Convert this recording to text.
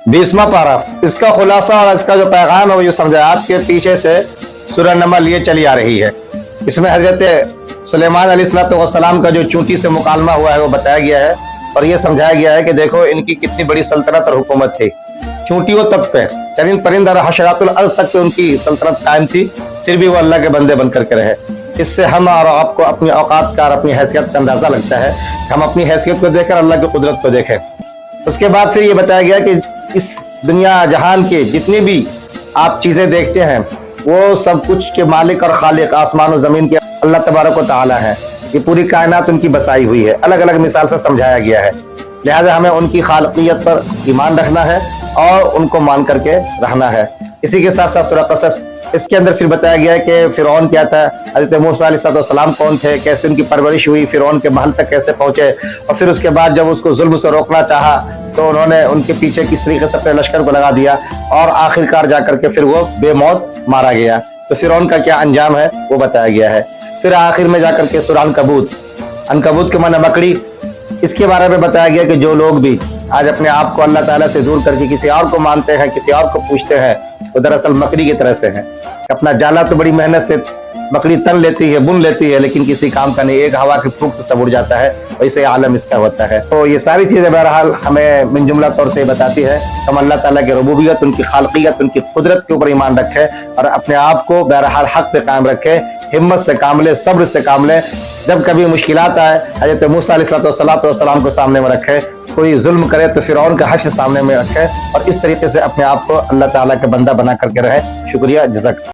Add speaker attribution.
Speaker 1: 20वां पारा, इसका खुलासा और इसका जो पैगाम है वो यूँ समझे आपके पीछे से सूरह नमल ये चली आ रही है। इसमें हजरत सुलेमान अलैहिस्सलाम का जो चूंटी से मुकालमा हुआ है वो बताया गया है और ये समझाया गया है कि देखो इनकी कितनी बड़ी सल्तनत और हुकूमत थी। चूंटियों तक पे, चरिंद परिंद और हशरातुल अर्ज़ तक पे उनकी सल्तनत कायम थी, फिर भी वो अल्लाह के बंदे बन करके रहे। इससे हम और आपको अपनी औकात का और अपनी हैसियत का अंदाजा लगता है। हम अपनी हैसियत को देखकर अल्लाह की कुदरत को देखें। उसके बाद फिर ये बताया गया कि इस दुनिया जहान के जितनी भी आप चीजें देखते हैं वो सब कुछ के मालिक और खालिक आसमान और जमीन के अल्लाह तबारक व तआला है। ये पूरी कायनात उनकी बसाई हुई है, अलग अलग मिसाल से समझाया गया है। लिहाजा हमें उनकी खालिकियत पर ईमान रखना है और उनको मान करके रहना है। इसी के साथ साथ सूरह क़सस, इसके अंदर फिर बताया गया है कि फिरौन क्या था, हज़रत मूसा अलैहिस्सलाम कौन थे, कैसे उनकी परवरिश हुई, फिरौन के महल तक कैसे पहुंचे और फिर उसके बाद जब उसको जुल्म से रोकना चाहा तो उन्होंने उनके पीछे किस तरीके से अपने लश्कर को लगा दिया और आखिरकार जाकर के फिर वो बेमौत मारा गया। तो फिरौन का क्या अंजाम है वो बताया गया है। फिर आखिर में जाकर के सूरह अनकबूत के माने मकड़ी, इसके बारे में बताया गया कि जो लोग भी आज अपने आप को अल्लाह ताला से दूर करके किसी और को मानते हैं, किसी और को पूछते हैं, वो दरअसल मकड़ी की तरह से हैं। अपना जाला तो बड़ी मेहनत से मकड़ी तन लेती है, बुन लेती है, लेकिन किसी काम का नहीं, एक हवा की फूंक से सब उड़ जाता है। वैसे आलम इसका होता है। तो ये सारी चीजें बहरहाल हमें मिन जुमला तौर से बताती है हम अल्लाह ताला की रुबूबियत, उनकी खालकियत, उनकी कुदरत के ऊपर ईमान रखें और अपने आप को बहरहाल हक पे कायम रखें, हिम्मत से काम ले, सब्र से काम ले। जब कभी मुश्किलात आए हज़रत मूसा अलैहिस्सलाम को सामने में रखे, कोई जुल्म करे तो फिरौन का हश्र सामने में रखे और इस तरीके से अपने आप को अल्लाह ताला के बंदा बना करके रहे। शुक्रिया, जज़ाक।